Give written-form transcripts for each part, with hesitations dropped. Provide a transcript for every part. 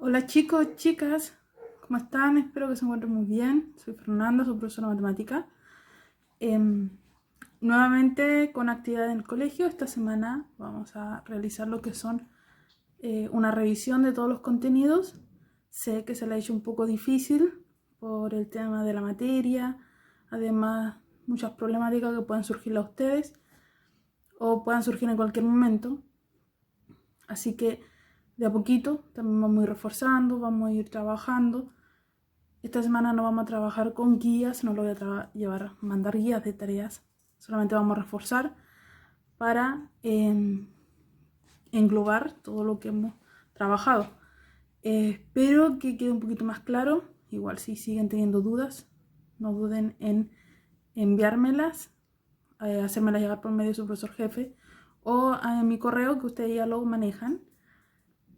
Hola chicos, chicas, ¿cómo están? Espero que se encuentren muy bien. Soy Fernanda, soy profesora de matemática. Em, Nuevamente con actividad en el colegio. Esta semana vamos a realizar lo que son una revisión de todos los contenidos. Sé que se le ha hecho un poco difícil por el tema de la materia, además muchas problemáticas que pueden surgir a ustedes o puedan surgir en cualquier momento. Así que de a poquito también vamos a ir reforzando, vamos a ir trabajando. Esta semana no vamos a trabajar con guías, no lo voy a mandar guías de tareas, solamente vamos a reforzar para englobar todo lo que hemos trabajado. Espero que quede un poquito más claro. Igual si siguen teniendo dudas, no duden en enviármelas, hacérmelas llegar por medio de su profesor jefe o a mi correo que ustedes ya lo manejan.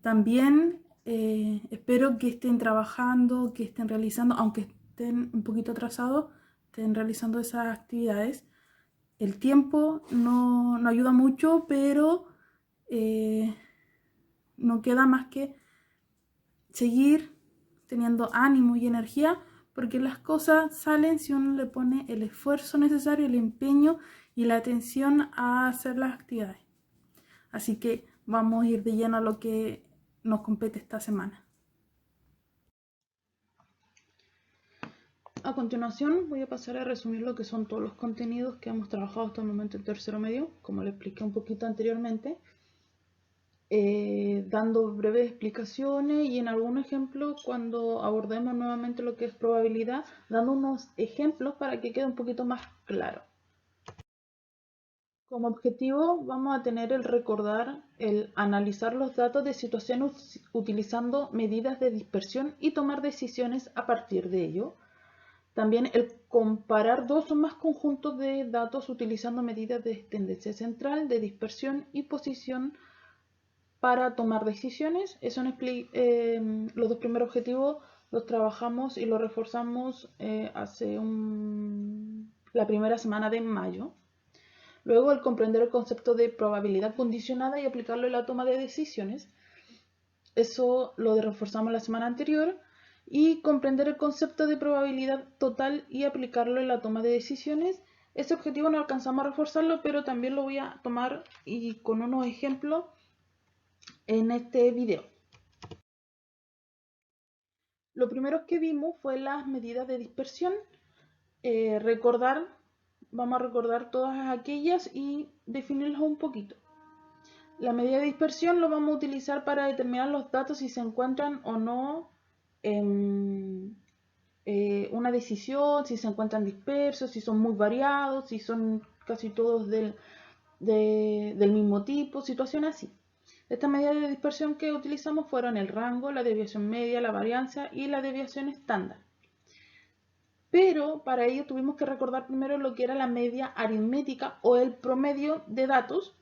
También espero que estén trabajando, que estén realizando, aunque estén un poquito atrasados, estén realizando esas actividades. El tiempo no ayuda mucho, pero no queda más que seguir teniendo ánimo y energía, porque las cosas salen si uno le pone el esfuerzo necesario, el empeño y la atención a hacer las actividades. Así que vamos a ir de lleno a lo que nos compete esta semana. A continuación voy a pasar a resumir lo que son todos los contenidos que hemos trabajado hasta el momento en tercero medio, como le expliqué un poquito anteriormente, dando breves explicaciones y en algún ejemplo cuando abordemos nuevamente lo que es probabilidad, dando unos ejemplos para que quede un poquito más claro. Como objetivo vamos a tener el recordar, el analizar los datos de situaciones utilizando medidas de dispersión y tomar decisiones a partir de ello. También el comparar dos o más conjuntos de datos utilizando medidas de tendencia central, de dispersión y posición para tomar decisiones. Los dos primeros objetivos los trabajamos y los reforzamos la primera semana de mayo. Luego el comprender el concepto de probabilidad condicionada y aplicarlo en la toma de decisiones. Eso lo reforzamos la semana anterior. Y comprender el concepto de probabilidad total y aplicarlo en la toma de decisiones. Ese objetivo no alcanzamos a reforzarlo, pero también lo voy a tomar y con unos ejemplos en este video. Lo primero que vimos fue las medidas de dispersión. Vamos a recordar todas aquellas y definirlas un poquito. La medida de dispersión lo vamos a utilizar para determinar los datos si se encuentran o no en una decisión, si se encuentran dispersos, si son muy variados, si son casi todos del mismo tipo, situaciones así. Estas medidas de dispersión que utilizamos fueron el rango, la desviación media, la varianza y la desviación estándar. Pero para ello tuvimos que recordar primero lo que era la media aritmética o el promedio de datos,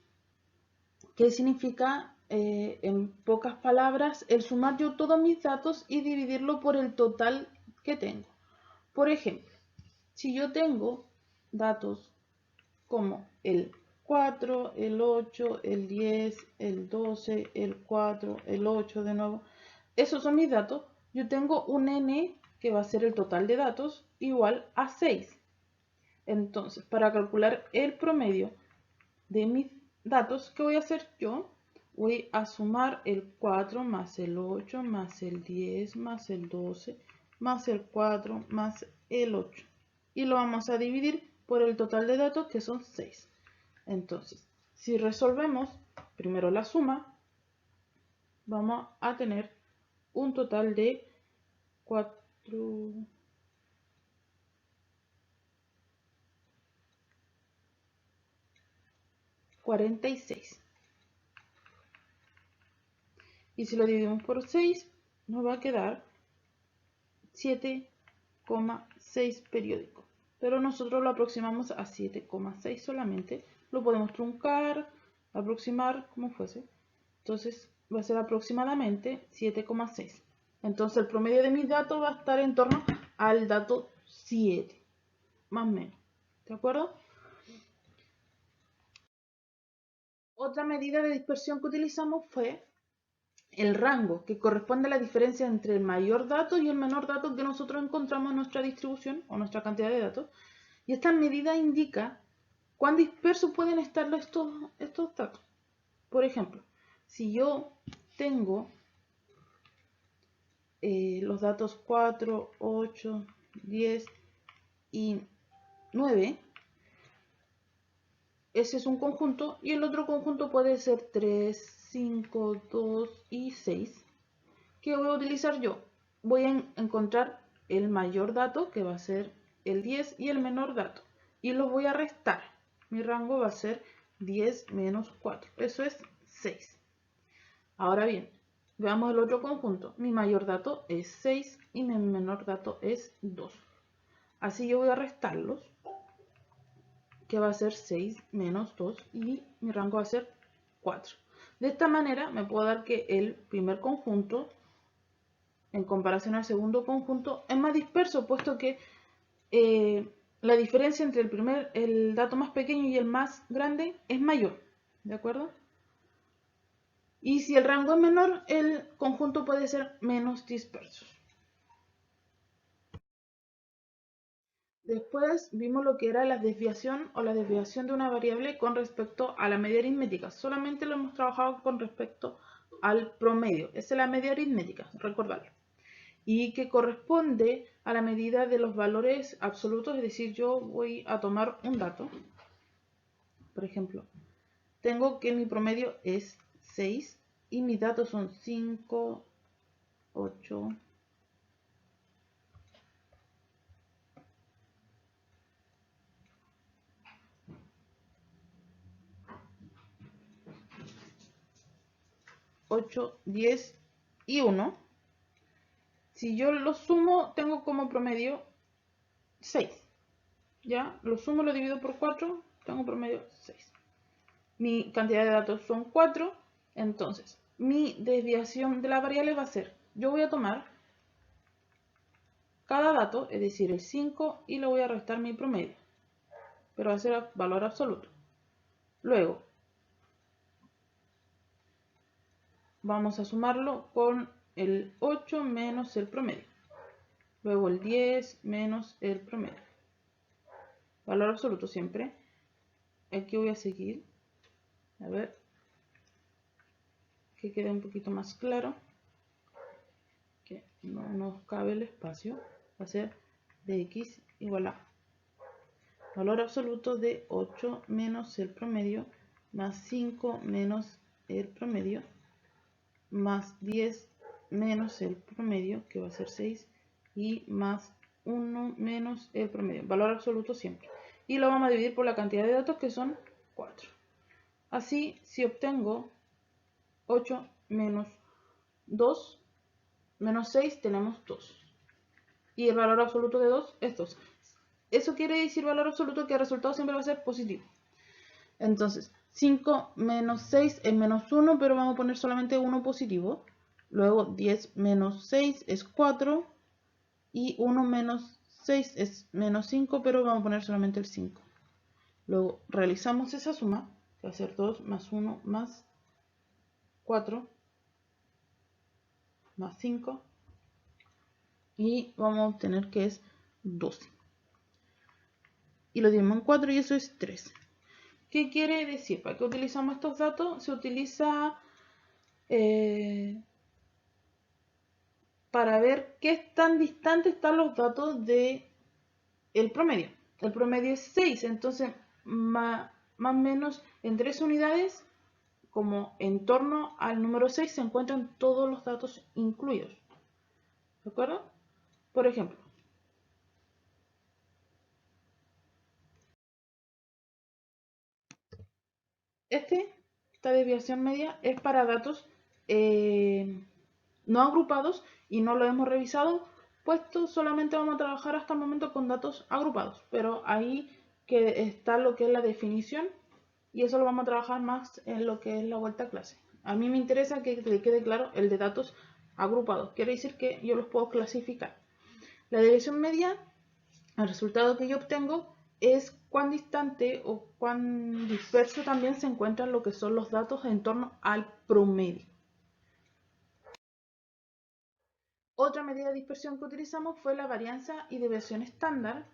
que significa, en pocas palabras, el sumar yo todos mis datos y dividirlo por el total que tengo. Por ejemplo, si yo tengo datos como el 4, el 8, el 10, el 12, el 4, el 8 de nuevo, esos son mis datos. Yo tengo un n que va a ser el total de datos igual a 6. Entonces, para calcular el promedio de mis datos, ¿qué voy a hacer yo? Voy a sumar el 4 más el 8 más el 10 más el 12 más el 4 más el 8. Y lo vamos a dividir por el total de datos, que son 6. Entonces, si resolvemos primero la suma, vamos a tener un total de 4, 46. Y si lo dividimos por 6, nos va a quedar 7,6 periódicos. Pero nosotros lo aproximamos a 7,6 solamente. Lo podemos truncar, aproximar, como fuese. Entonces va a ser aproximadamente 7,6. Entonces el promedio de mis datos va a estar en torno al dato 7, más o menos. ¿De acuerdo? Otra medida de dispersión que utilizamos fue el rango, que corresponde a la diferencia entre el mayor dato y el menor dato que nosotros encontramos en nuestra distribución o nuestra cantidad de datos. Y esta medida indica cuán dispersos pueden estar estos datos. Por ejemplo, si yo tengo los datos 4, 8, 10 y 9, ese es un conjunto, y el otro conjunto puede ser 3, 5, 2 y 6. ¿Qué voy a utilizar yo? Voy a encontrar el mayor dato, que va a ser el 10, y el menor dato, y los voy a restar. Mi rango va a ser 10 menos 4, eso es 6. Ahora bien, veamos el otro conjunto. Mi mayor dato es 6 y mi menor dato es 2. Así yo voy a restarlos, que va a ser 6 menos 2, y mi rango va a ser 4. De esta manera me puedo dar que el primer conjunto, en comparación al segundo conjunto, es más disperso, puesto que la diferencia entre el dato más pequeño y el más grande es mayor. ¿De acuerdo? Y si el rango es menor, el conjunto puede ser menos disperso. Después vimos lo que era la desviación o la desviación de una variable con respecto a la media aritmética. Solamente lo hemos trabajado con respecto al promedio. Esa es la media aritmética, recordarlo. Y que corresponde a la medida de los valores absolutos, es decir, yo voy a tomar un dato. Por ejemplo, tengo que mi promedio es 6 y mis datos son 5, 8, 8, 10 y 1. Si yo lo sumo, tengo como promedio 6. Ya, lo sumo, lo divido por 4, tengo promedio 6. Mi cantidad de datos son 4, entonces mi desviación de la variable va a ser, yo voy a tomar cada dato, es decir, el 5, y le voy a restar mi promedio, pero va a ser valor absoluto. Luego, vamos a sumarlo con el 8 menos el promedio. Luego el 10 menos el promedio. Valor absoluto siempre. Aquí voy a seguir. A ver. Que quede un poquito más claro. Que no nos cabe el espacio. Va a ser de x igual a valor absoluto de 8 menos el promedio más 5 menos el promedio más 10 menos el promedio, que va a ser 6, y más 1 menos el promedio, valor absoluto siempre. Y lo vamos a dividir por la cantidad de datos, que son 4. Así, si obtengo 8 menos 2 menos 6, tenemos 2. Y el valor absoluto de 2 es 2. Eso quiere decir, valor absoluto, que el resultado siempre va a ser positivo. Entonces, 5 menos 6 es menos 1, pero vamos a poner solamente 1 positivo. Luego 10 menos 6 es 4. Y 1 menos 6 es menos 5, pero vamos a poner solamente el 5. Luego realizamos esa suma, que va a ser 2 más 1 más 4 más 5. Y vamos a obtener que es 12. Y lo dividimos en 4 y eso es 3. ¿Qué quiere decir? ¿Para qué utilizamos estos datos? Se utiliza para ver qué tan distantes están los datos del promedio. El promedio es 6, entonces más o menos en 3 unidades, como en torno al número 6, se encuentran todos los datos incluidos. ¿De acuerdo? Por ejemplo, esta desviación media es para datos no agrupados y no lo hemos revisado, puesto solamente vamos a trabajar hasta el momento con datos agrupados, pero ahí que está lo que es la definición, y eso lo vamos a trabajar más en lo que es la vuelta a clase. A mí me interesa que le quede claro el de datos agrupados, quiere decir que yo los puedo clasificar. La desviación media, el resultado que yo obtengo es cuán distante o cuán disperso también se encuentran lo que son los datos en torno al promedio. Otra medida de dispersión que utilizamos fue la varianza y desviación estándar,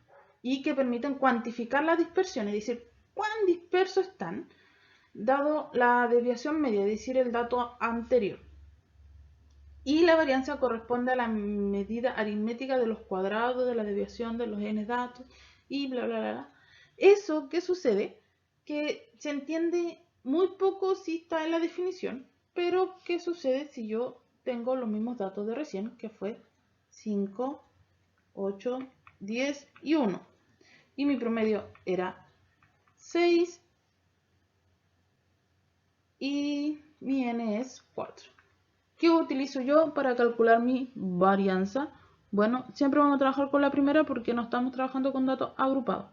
y que permiten cuantificar la dispersión, es decir, cuán dispersos están, dado la desviación media, es decir, el dato anterior. Y la varianza corresponde a la medida aritmética de los cuadrados de la desviación de los n datos y bla, bla, bla, bla. Eso, ¿qué sucede? Que se entiende muy poco si está en la definición, pero ¿qué sucede si yo tengo los mismos datos de recién, que fue 5, 8, 10 y 1? Y mi promedio era 6 y mi n es 4. ¿Qué utilizo yo para calcular mi varianza? Bueno, siempre vamos a trabajar con la primera porque no estamos trabajando con datos agrupados.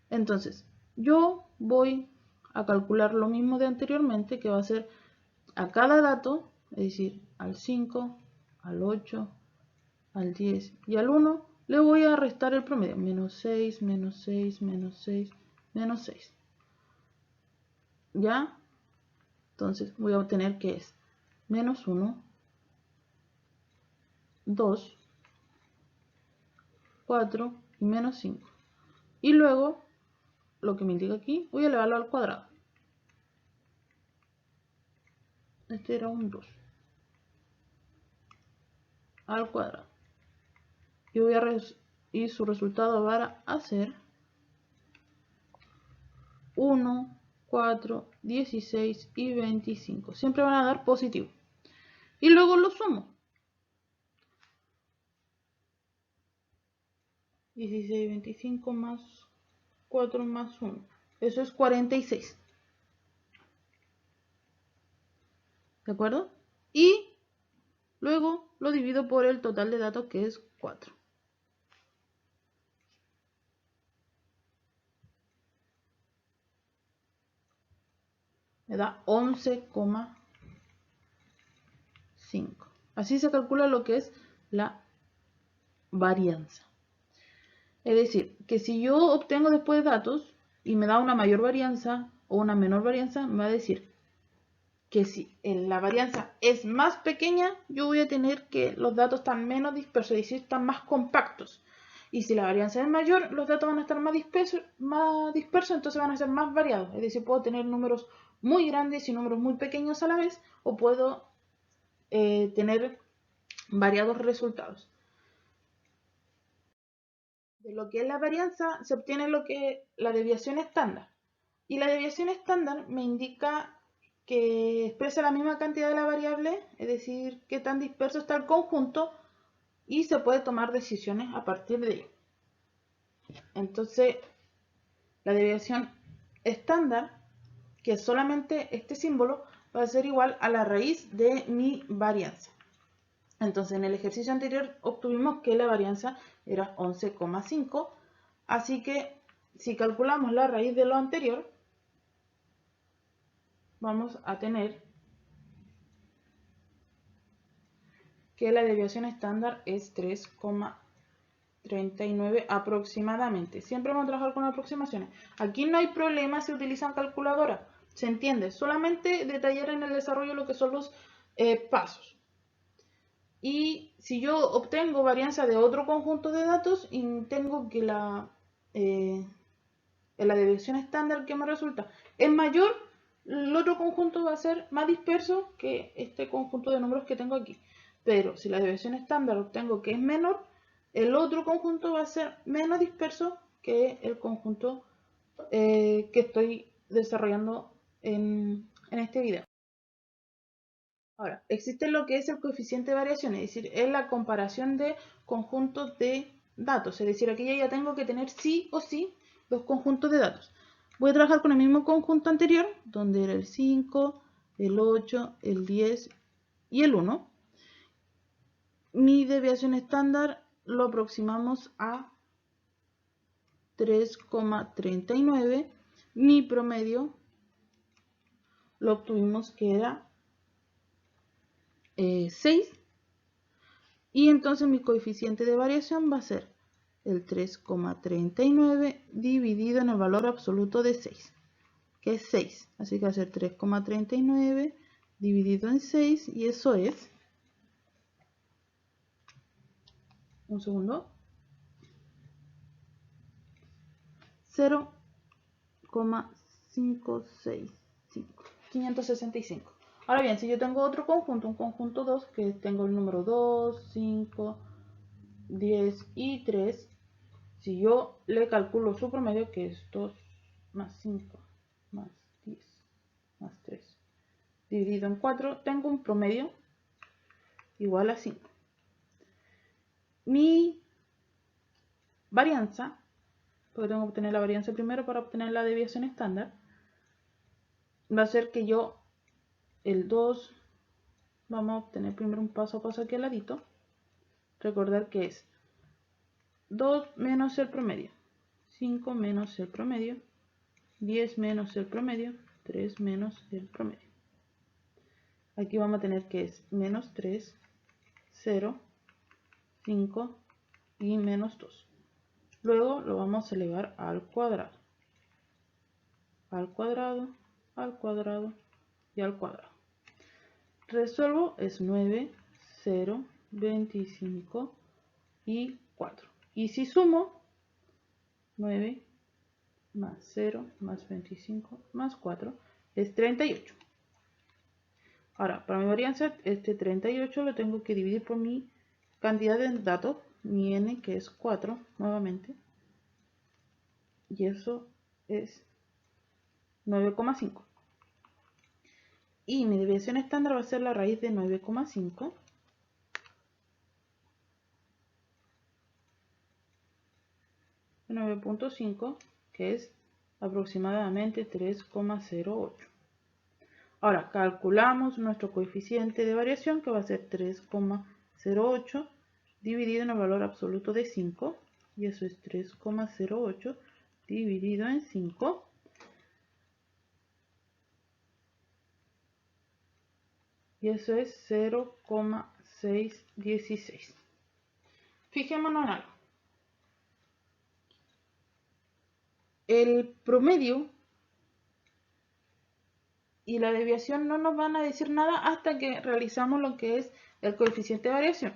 Entonces, yo voy a calcular lo mismo de anteriormente, que va a ser a cada dato, es decir, al 5, al 8, al 10 y al 1, le voy a restar el promedio. Menos 6, menos 6, menos 6, menos 6. ¿Ya? Entonces voy a obtener que es menos 1, 2, 4 y menos 5. Y luego, lo que me indica aquí, voy a elevarlo al cuadrado. Este era un 2 al cuadrado. Y su resultado va a ser 1, 4, 16 y 25. Siempre van a dar positivo. Y luego lo sumo. 16, 25 más 4 más 1. Eso es 46. ¿De acuerdo? Y luego lo divido por el total de datos, que es 4. Me da 11,5. Así se calcula lo que es la varianza. Es decir, que si yo obtengo después datos y me da una mayor varianza o una menor varianza, me va a decir que si la varianza es más pequeña, yo voy a tener que los datos están menos dispersos, es decir, están más compactos. Y si la varianza es mayor, los datos van a estar más dispersos, entonces van a ser más variados. Es decir, puedo tener números muy grandes y números muy pequeños a la vez, o puedo tener variados resultados. De lo que es la varianza se obtiene lo que es la desviación estándar. Y la desviación estándar me indica que expresa la misma cantidad de la variable, es decir, qué tan disperso está el conjunto, y se puede tomar decisiones a partir de ello. Entonces, la desviación estándar, que es solamente este símbolo, va a ser igual a la raíz de mi varianza. Entonces, en el ejercicio anterior obtuvimos que la varianza era 11,5, así que si calculamos la raíz de lo anterior, vamos a tener que la desviación estándar es 3,39 aproximadamente. Siempre vamos a trabajar con aproximaciones. Aquí no hay problema si utilizan calculadora, se entiende. Solamente detallar en el desarrollo lo que son los pasos. Y si yo obtengo varianza de otro conjunto de datos, y tengo que la desviación estándar que me resulta es mayor, el otro conjunto va a ser más disperso que este conjunto de números que tengo aquí. Pero si la desviación estándar obtengo que es menor, el otro conjunto va a ser menos disperso que el conjunto que estoy desarrollando en este video. Ahora, existe lo que es el coeficiente de variación, es decir, es la comparación de conjuntos de datos. Es decir, aquí ya tengo que tener sí o sí dos conjuntos de datos. Voy a trabajar con el mismo conjunto anterior, donde era el 5, el 8, el 10 y el 1. Mi desviación estándar lo aproximamos a 3,39. Mi promedio lo obtuvimos que era 6. Y entonces mi coeficiente de variación va a ser el 3,39 dividido en el valor absoluto de 6, que es 6. Así que va a ser 3,39 dividido en 6, y eso es un segundo, 0,565, 565. Ahora bien, si yo tengo otro conjunto, un conjunto 2, que tengo el número 2, 5, 10 y 3, si yo le calculo su promedio, que es 2 más 5 más 10 más 3, dividido en 4, tengo un promedio igual a 5. Mi varianza, porque tengo que obtener la varianza primero para obtener la desviación estándar, va a ser que yo el 2, vamos a obtener primero un paso a paso aquí al ladito. Recordar que es 2 menos el promedio, 5 menos el promedio, 10 menos el promedio, 3 menos el promedio. Aquí vamos a tener que es menos 3, 0, 5 y menos 2. Luego lo vamos a elevar al cuadrado, al cuadrado, al cuadrado y al cuadrado. Resuelvo, es 9, 0, 25 y 4. Y si sumo, 9 más 0 más 25 más 4 es 38. Ahora, para mi varianza, este 38 lo tengo que dividir por mi cantidad de datos, mi n, que es 4, nuevamente. Y eso es 9,5. Y mi desviación estándar va a ser la raíz de 9,5 de 9.5, que es aproximadamente 3,08. Ahora calculamos nuestro coeficiente de variación, que va a ser 3,08 dividido en el valor absoluto de 5, y eso es 3,08 dividido en 5. Y eso es 0,616. Fijémonos en algo. El promedio y la desviación no nos van a decir nada hasta que realizamos lo que es el coeficiente de variación.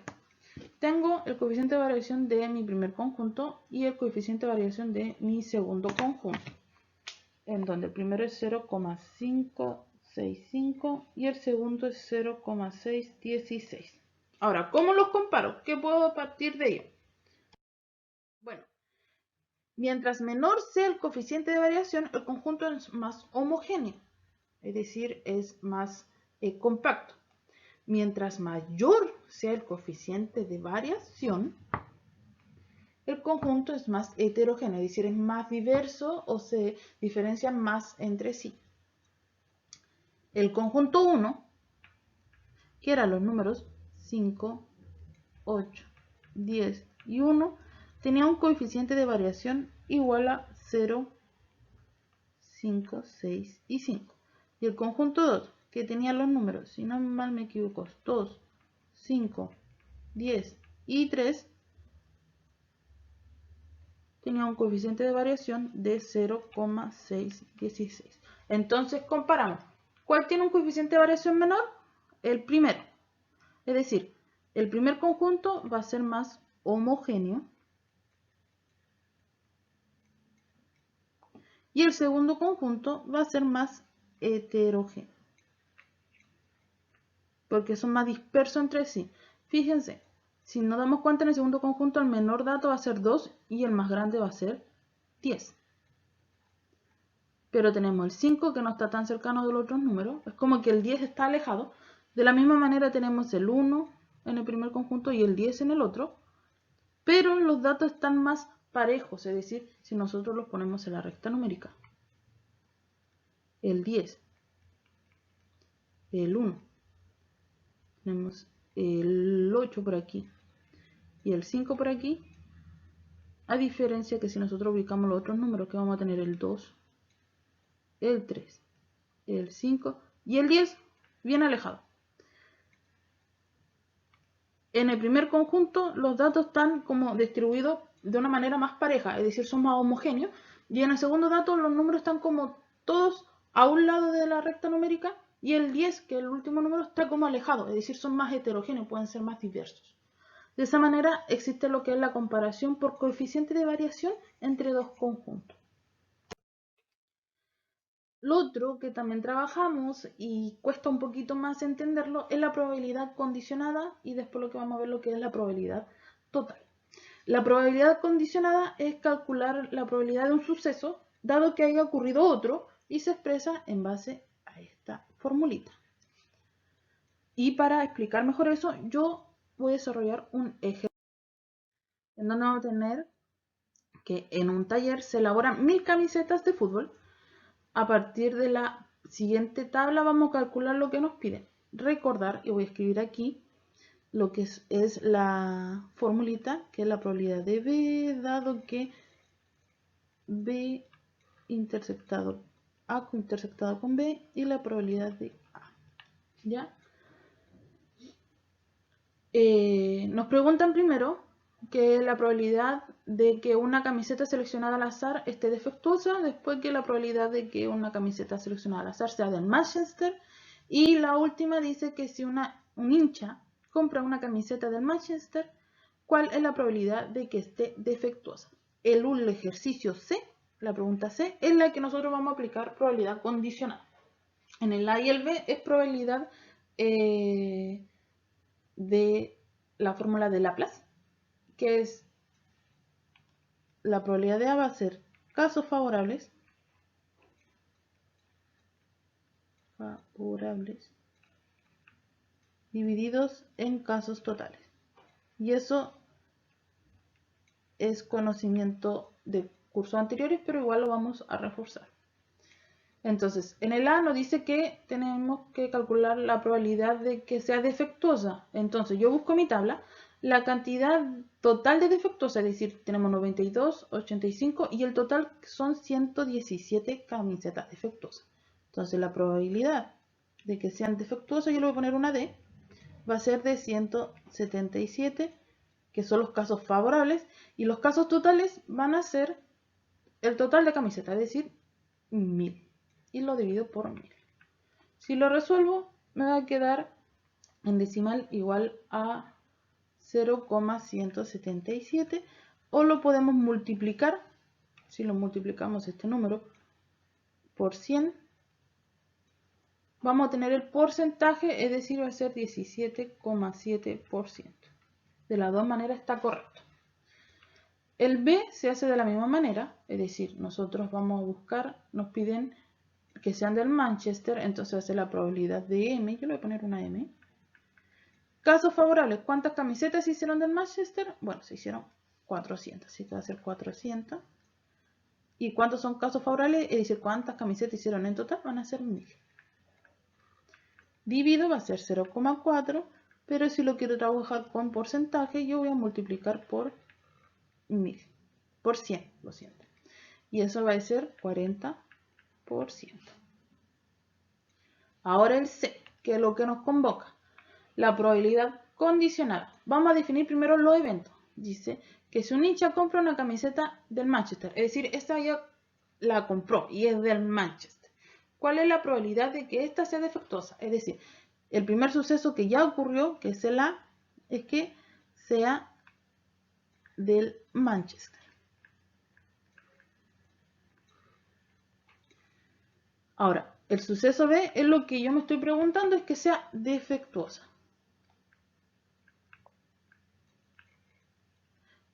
Tengo el coeficiente de variación de mi primer conjunto y el coeficiente de variación de mi segundo conjunto, en donde el primero es 0,565 y el segundo es 0,616. Ahora, ¿cómo los comparo? ¿Qué puedo partir de ello? Bueno, mientras menor sea el coeficiente de variación, el conjunto es más homogéneo, es decir, es más compacto. Mientras mayor sea el coeficiente de variación, el conjunto es más heterogéneo, es decir, es más diverso o se diferencian más entre sí. El conjunto 1, que eran los números 5, 8, 10 y 1, tenía un coeficiente de variación igual a 0, 5, 6 y 5. Y el conjunto 2, que tenía los números, si no mal me equivoco, 2, 5, 10 y 3, tenía un coeficiente de variación de 0,616. Entonces comparamos. ¿Cuál tiene un coeficiente de variación menor? El primero. Es decir, el primer conjunto va a ser más homogéneo y el segundo conjunto va a ser más heterogéneo, porque son más dispersos entre sí. Fíjense, si nos damos cuenta, en el segundo conjunto el menor dato va a ser 2 y el más grande va a ser 10. Pero tenemos el 5 que no está tan cercano de los otros números, es como que el 10 está alejado. De la misma manera tenemos el 1 en el primer conjunto y el 10 en el otro, pero los datos están más parejos, es decir, si nosotros los ponemos en la recta numérica. El 10, el 1, tenemos el 8 por aquí y el 5 por aquí, a diferencia que si nosotros ubicamos los otros números, que vamos a tener el 2, el 3, el 5 y el 10 bien alejado. En el primer conjunto los datos están como distribuidos de una manera más pareja, es decir, son más homogéneos, y en el segundo dato los números están como todos a un lado de la recta numérica, y el 10, que es el último número, está como alejado, es decir, son más heterogéneos, pueden ser más diversos. De esa manera existe lo que es la comparación por coeficiente de variación entre dos conjuntos. Lo otro que también trabajamos y cuesta un poquito más entenderlo es la probabilidad condicionada y después lo que vamos a ver lo que es la probabilidad total. La probabilidad condicionada es calcular la probabilidad de un suceso dado que haya ocurrido otro y se expresa en base a esta formulita. Y para explicar mejor eso, yo voy a desarrollar un ejemplo en donde vamos a tener que en un taller se elaboran 1000 camisetas de fútbol. A partir de la siguiente tabla vamos a calcular lo que nos piden. Recordar, y voy a escribir aquí, lo que es la formulita, que es la probabilidad de B, dado que B interceptado A interceptado con B y la probabilidad de A. ¿Ya? Nos preguntan primero que es la probabilidad de que una camiseta seleccionada al azar esté defectuosa, después que la probabilidad de que una camiseta seleccionada al azar sea del Manchester, y la última dice que si un hincha compra una camiseta del Manchester, ¿cuál es la probabilidad de que esté defectuosa? El ejercicio C, la pregunta C, es la que nosotros vamos a aplicar probabilidad condicional. En el A y el B es probabilidad de la fórmula de Laplace, que es la probabilidad de A va a ser casos favorables divididos en casos totales. Y eso es conocimiento de cursos anteriores, pero igual lo vamos a reforzar. Entonces, en el A nos dice que tenemos que calcular la probabilidad de que sea defectuosa. Entonces, yo busco mi tabla, la cantidad total de defectuosa, es decir, tenemos 92, 85 y el total son 117 camisetas defectuosas. Entonces, la probabilidad de que sean defectuosas, yo le voy a poner una D, va a ser de 177, que son los casos favorables, y los casos totales van a ser el total de camisetas, es decir, 1000. Y lo divido por 1000. Si lo resuelvo, me va a quedar en decimal igual a 0,177, o lo podemos multiplicar, si lo multiplicamos este número por 100, vamos a tener el porcentaje, es decir, va a ser 17,7%. De las dos maneras está correcto. El B se hace de la misma manera, es decir, nosotros vamos a buscar, nos piden que sean del Manchester, entonces hace la probabilidad de M, yo le voy a poner una M. Casos favorables, ¿cuántas camisetas se hicieron del Manchester? Bueno, se hicieron 400, así que va a ser 400. ¿Y cuántos son casos favorables? Es decir, ¿cuántas camisetas hicieron en total? Van a ser 1000. Divido va a ser 0,4, pero si lo quiero trabajar con porcentaje, yo voy a multiplicar por 1000, por 100, lo siento. Y eso va a ser 40%. Ahora el C, que es lo que nos convoca. La probabilidad condicionada. Vamos a definir primero los eventos. Dice que si un hincha compra una camiseta del Manchester, es decir, esta ya la compró y es del Manchester, ¿cuál es la probabilidad de que esta sea defectuosa? Es decir, el primer suceso que ya ocurrió, que es el A, es que sea del Manchester. Ahora, el suceso B es lo que yo me estoy preguntando, es que sea defectuosa.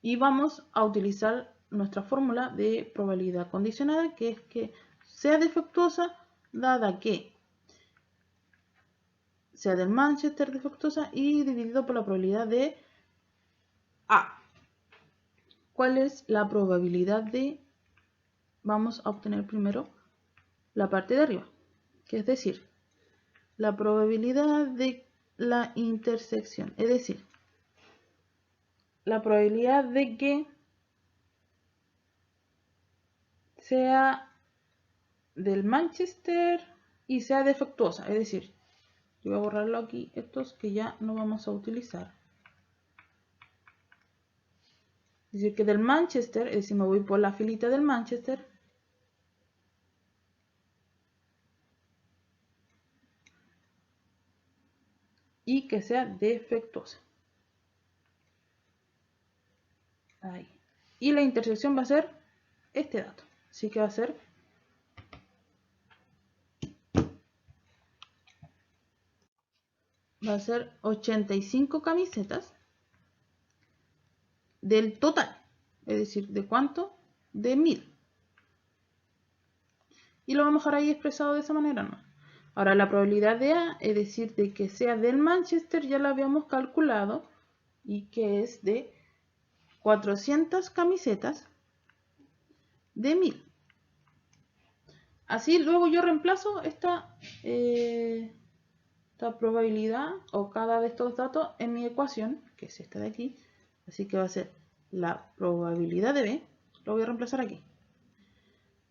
Y vamos a utilizar nuestra fórmula de probabilidad condicionada, que es que sea defectuosa dada que sea del Manchester defectuosa y dividido por la probabilidad de A. ¿Cuál es la probabilidad de? Vamos a obtener primero la parte de arriba, que es decir, la probabilidad de la intersección, es decir, la probabilidad de que sea del Manchester y sea defectuosa, es decir, yo voy a borrarlo aquí, estos que ya no vamos a utilizar. Es decir, que del Manchester, es decir, me voy por la filita del Manchester, y que sea defectuosa. Ahí. Y la intersección va a ser este dato. Así que va a ser va a ser 85 camisetas del total. Es decir, ¿de cuánto? De 1000. Y lo vamos a dejar ahí expresado de esa manera, ¿no? Ahora la probabilidad de A, es decir, de que sea del Manchester, ya la habíamos calculado y que es de 400 camisetas de 1000. Así luego yo reemplazo esta probabilidad o cada de estos datos en mi ecuación, que es esta de aquí. Así que va a ser la probabilidad de B, lo voy a reemplazar aquí.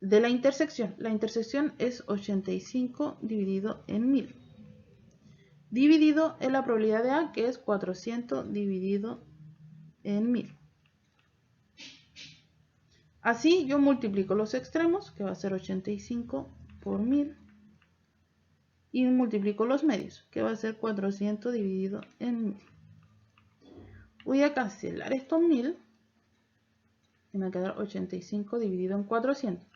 De la intersección es 85 dividido en 1000. Dividido en la probabilidad de A, que es 400 dividido en 1000. Así yo multiplico los extremos, que va a ser 85 por 1000. Y multiplico los medios, que va a ser 400 dividido en 1000. Voy a cancelar estos 1000 y me va a quedar 85 dividido en 400.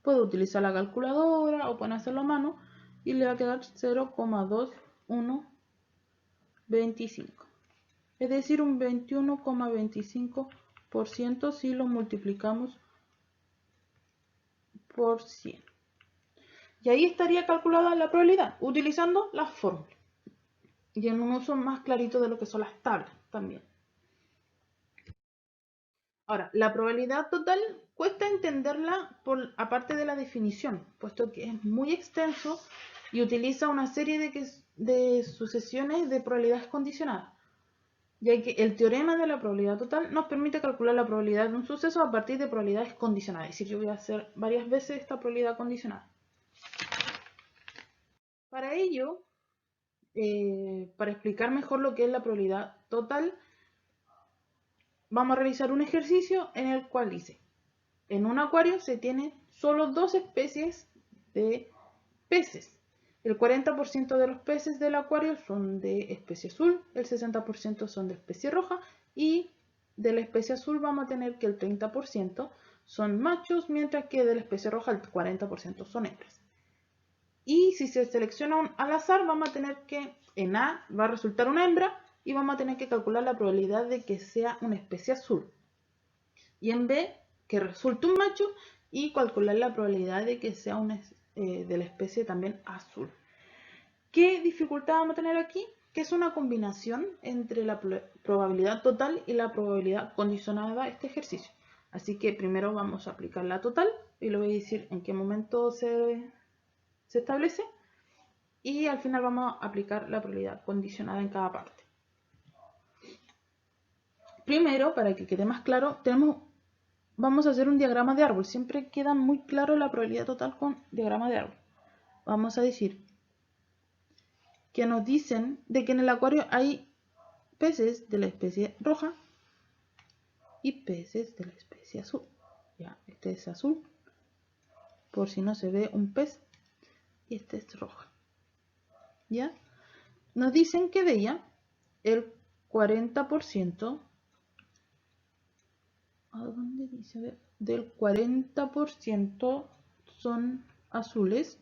Puedo utilizar la calculadora o pueden hacerlo a mano y le va a quedar 0,2125. Es decir, un 21,25% si lo multiplicamos por 100. Y ahí estaría calculada la probabilidad utilizando las fórmulas. Y en un uso más clarito de lo que son las tablas también. Ahora, la probabilidad total cuesta entenderla aparte de la definición, puesto que es muy extenso y utiliza una serie de sucesiones de probabilidades condicionadas, ya que el teorema de la probabilidad total nos permite calcular la probabilidad de un suceso a partir de probabilidades condicionadas. Es decir, yo voy a hacer varias veces esta probabilidad condicionada. Para ello, para explicar mejor lo que es la probabilidad total, vamos a realizar un ejercicio en el cual dice: en un acuario se tienen solo dos especies de peces. El 40% de los peces del acuario son de especie azul, el 60% son de especie roja y de la especie azul vamos a tener que el 30% son machos, mientras que de la especie roja el 40% son hembras. Y si se selecciona al azar, vamos a tener que en A va a resultar una hembra y vamos a tener que calcular la probabilidad de que sea una especie azul. Y en B, que resulte un macho y calcular la probabilidad de que sea de la especie también azul. ¿Qué dificultad vamos a tener aquí? Que es una combinación entre la probabilidad total y la probabilidad condicionada a este ejercicio. Así que primero vamos a aplicar la total y le voy a decir en qué momento se establece. Y al final vamos a aplicar la probabilidad condicionada en cada parte. Primero, para que quede más claro, vamos a hacer un diagrama de árbol. Siempre queda muy claro la probabilidad total con diagrama de árbol. Vamos a decir que nos dicen de que en el acuario hay peces de la especie roja y peces de la especie azul. Ya, este es azul, por si no se ve un pez, y este es roja. ¿Ya? Nos dicen que de ella el 40%, ¿a dónde dice? A ver, del 40% son azules,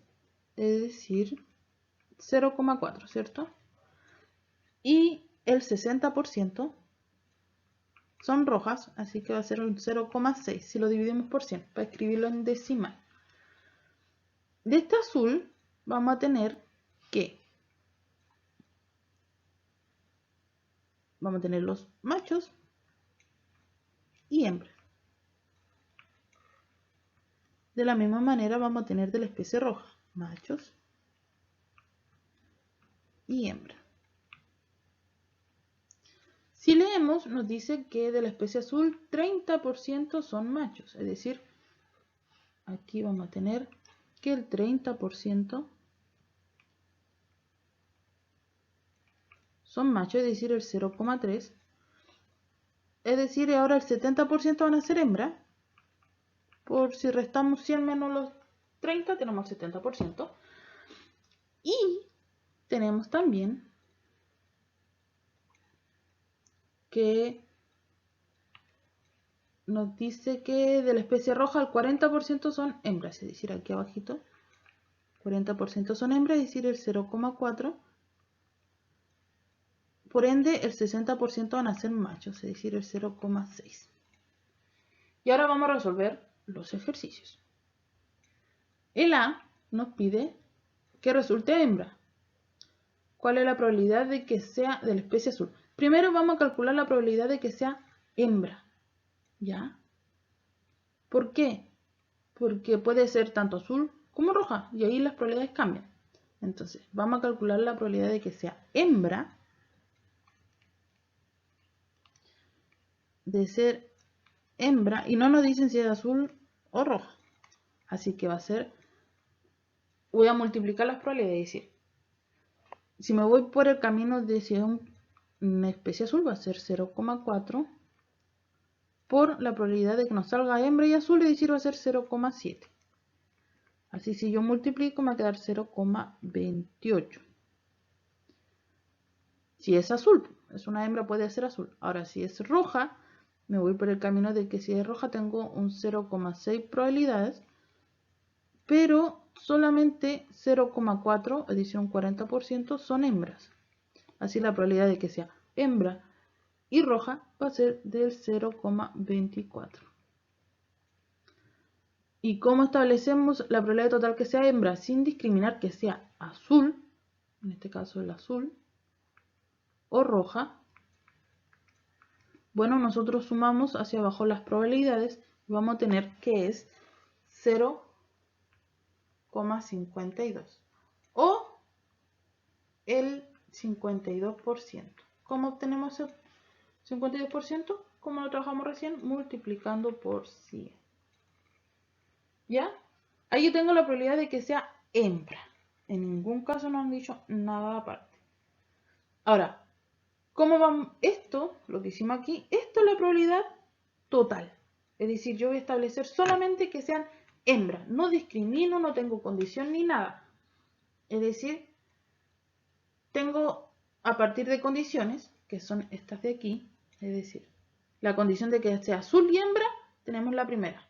es decir, 0,4, ¿cierto? Y el 60% son rojas, así que va a ser un 0,6 si lo dividimos por 100, para escribirlo en decimal. De este azul vamos a tener que vamos a tener los machos y hembras. De la misma manera vamos a tener de la especie roja, machos y hembras. Si leemos, nos dice que de la especie azul 30% son machos, es decir, aquí vamos a tener que el 30% son machos, es decir, el 0,3. Es decir, ahora el 70% van a ser hembras. Por si restamos 100 menos los 30, tenemos el 70%. Y tenemos también que nos dice que de la especie roja el 40% son hembras, es decir, aquí abajito, 40% son hembras, es decir, el 0,4. Por ende, el 60% van a ser machos, es decir, el 0,6. Y ahora vamos a resolver los ejercicios. El A nos pide que resulte hembra. ¿Cuál es la probabilidad de que sea de la especie azul? Primero vamos a calcular la probabilidad de que sea hembra. ¿Ya? ¿Por qué? Porque puede ser tanto azul como roja y ahí las probabilidades cambian. Entonces, vamos a calcular la probabilidad de que sea hembra de ser hembra y no nos dicen si es azul o roja. Así que va a ser, voy a multiplicar las probabilidades, es decir, si me voy por el camino de si es una especie azul va a ser 0,4 por la probabilidad de que nos salga hembra y azul, es decir, va a ser 0,7. Así si yo multiplico me va a quedar 0,28. Si es azul, es una hembra, puede ser azul. Ahora si es roja, me voy por el camino de que si es roja tengo un 0,6 probabilidades, pero solamente 0,4, es decir, un 40% son hembras. Así la probabilidad de que sea hembra y roja va a ser del 0,24. ¿Y cómo establecemos la probabilidad total que sea hembra sin discriminar que sea azul, en este caso el azul, o roja? Bueno, nosotros sumamos hacia abajo las probabilidades y vamos a tener que es 0,52 o el 52%. ¿Cómo obtenemos el 52%? Como lo trabajamos recién, multiplicando por 100. ¿Ya? Ahí yo tengo la probabilidad de que sea hembra. En ningún caso nos han dicho nada aparte. Ahora, ¿cómo va esto? Lo que hicimos aquí, esto es la probabilidad total. Es decir, yo voy a establecer solamente que sean hembras. No discrimino, no tengo condición ni nada. Es decir, tengo a partir de condiciones, que son estas de aquí, es decir, la condición de que sea azul y hembra, tenemos la primera.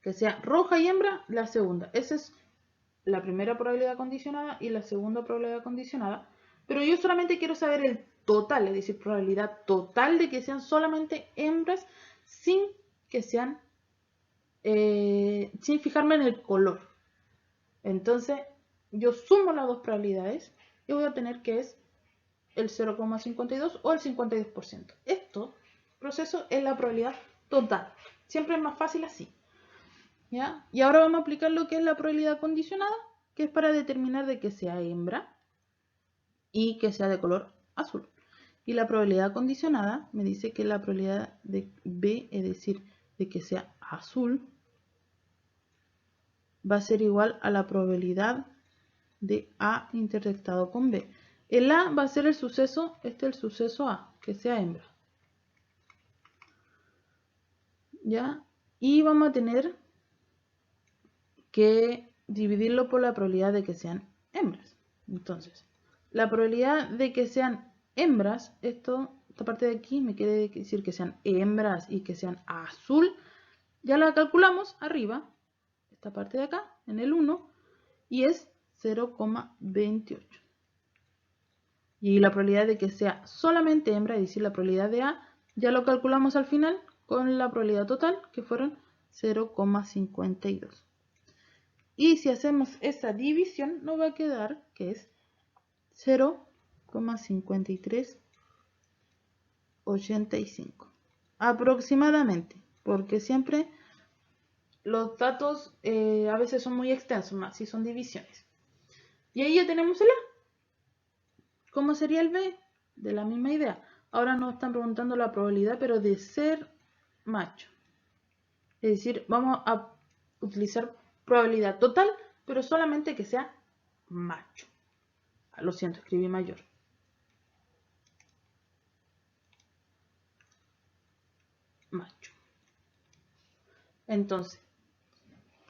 Que sea roja y hembra, la segunda. Esa es la primera probabilidad condicionada y la segunda probabilidad condicionada. Pero yo solamente quiero saber el total, es decir, probabilidad total de que sean solamente hembras sin que sean, sin fijarme en el color. Entonces, yo sumo las dos probabilidades y voy a obtener que es el 0,52 o el 52%. Esto proceso es la probabilidad total. Siempre es más fácil así. ¿Ya? Y ahora vamos a aplicar lo que es la probabilidad condicionada, que es para determinar de que sea hembra y que sea de color azul. Y la probabilidad condicionada me dice que la probabilidad de B, es decir, de que sea azul, va a ser igual a la probabilidad de A intersectado con B. El A va a ser el suceso, este es el suceso A, que sea hembra. ¿Ya? Y vamos a tener que dividirlo por la probabilidad de que sean hembras. Entonces, la probabilidad de que sean hembras, esta parte de aquí me quiere decir que sean hembras y que sean azul, ya la calculamos arriba, esta parte de acá, en el 1, y es 0,28. Y la probabilidad de que sea solamente hembra, es decir, la probabilidad de A, ya lo calculamos al final con la probabilidad total, que fueron 0,52. Y si hacemos esa división, nos va a quedar que es 0,5385. Aproximadamente, porque siempre los datos a veces son muy extensos, más si son divisiones. Y ahí ya tenemos el A. ¿Cómo sería el B? De la misma idea. Ahora nos están preguntando la probabilidad, pero de ser macho. Es decir, vamos a utilizar probabilidad total, pero solamente que sea macho. Lo siento, escribí mayor. Macho. Entonces,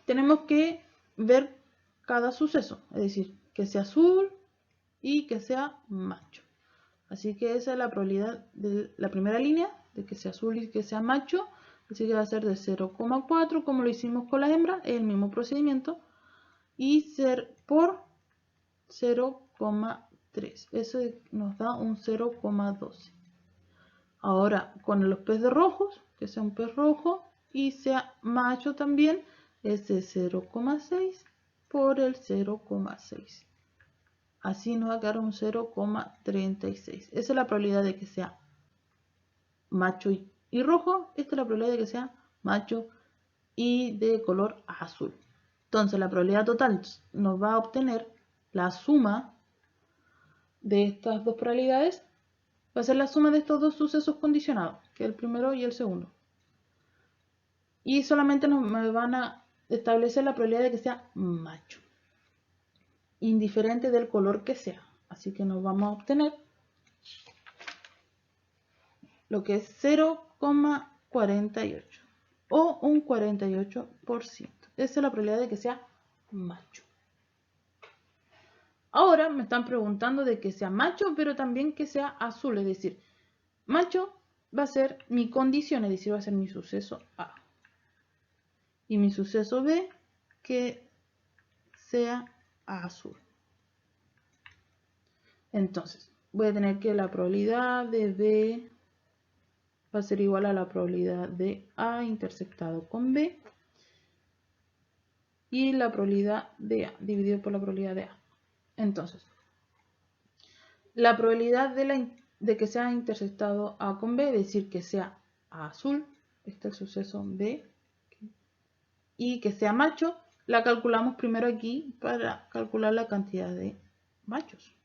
tenemos que ver cada suceso, es decir, que sea azul y que sea macho. Así que esa es la probabilidad de la primera línea, de que sea azul y que sea macho, Así que va a ser de 0,4, como lo hicimos con la hembra, es el mismo procedimiento. Y ser por 0,3. Eso nos da un 0,12. Ahora, con los peces rojos, que sea un pez rojo y sea macho también, es de 0,6 por el 0,6. Así nos va a quedar un 0,36. Esa es la probabilidad de que sea macho y rojo. Esta es la probabilidad de que sea macho y de color azul. Entonces la probabilidad total nos va a obtener la suma de estas dos probabilidades. Va a ser la suma de estos dos sucesos condicionados, que es el primero y el segundo. Y solamente me van a establecer la probabilidad de que sea macho, indiferente del color que sea. Así que nos vamos a obtener lo que es 0,48 o un 48%. Esa es la probabilidad de que sea macho. Ahora me están preguntando de que sea macho, pero también que sea azul, es decir, macho va a ser mi condición, es decir, va a ser mi suceso A. Y mi suceso B que sea azul. Entonces, voy a tener que la probabilidad de B va a ser igual a la probabilidad de A intersectado con B y la probabilidad de A dividido por la probabilidad de A. Entonces, la probabilidad de que sea intersectado A con B, es decir, que sea A azul, este es el suceso B, y que sea macho, la calculamos primero aquí para calcular la cantidad de machos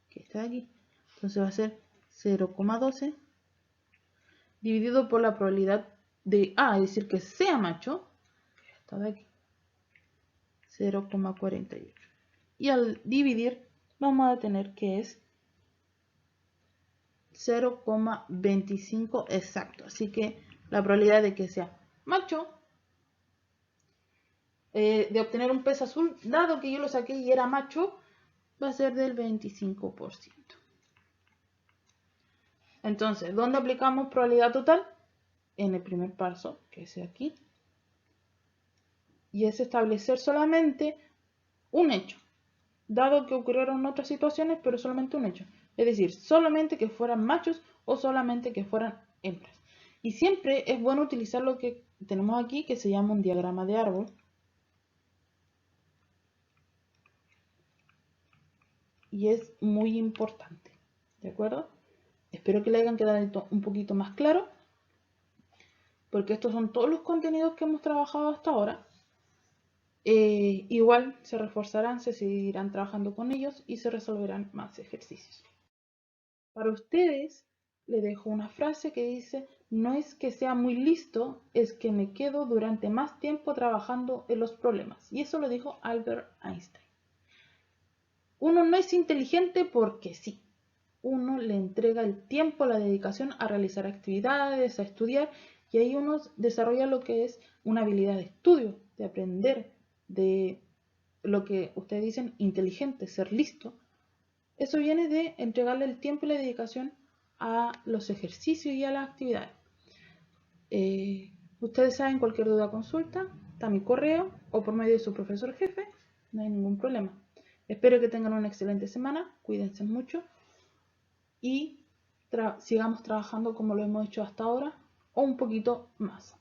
que está aquí. Entonces va a ser 0,12 dividido por la probabilidad de A, es decir, que sea macho, que está de aquí, 0,48. Y al dividir vamos a tener que es 0,25 exacto. Así que la probabilidad de que sea macho, de obtener un pez azul, dado que yo lo saqué y era macho, va a ser del 25%. Entonces, ¿dónde aplicamos probabilidad total? En el primer paso, que es aquí. Y es establecer solamente un hecho, dado que ocurrieron otras situaciones, pero solamente un hecho. Es decir, solamente que fueran machos o solamente que fueran hembras. Y siempre es bueno utilizar lo que tenemos aquí, que se llama un diagrama de árbol. Y es muy importante, ¿de acuerdo? Espero que le hayan quedado un poquito más claro, porque estos son todos los contenidos que hemos trabajado hasta ahora. Igual se reforzarán, se seguirán trabajando con ellos y se resolverán más ejercicios. Para ustedes, le dejo una frase que dice: no es que sea muy listo, es que me quedo durante más tiempo trabajando en los problemas. Y eso lo dijo Albert Einstein. Uno no es inteligente porque sí. Uno le entrega el tiempo, la dedicación a realizar actividades, a estudiar, y ahí uno desarrolla lo que es una habilidad de estudio, de aprender, de lo que ustedes dicen inteligente, ser listo. Eso viene de entregarle el tiempo y la dedicación a los ejercicios y a las actividades. Ustedes saben, cualquier duda o consulta, está mi correo o por medio de su profesor jefe, no hay ningún problema. Espero que tengan una excelente semana, cuídense mucho y sigamos trabajando como lo hemos hecho hasta ahora o un poquito más.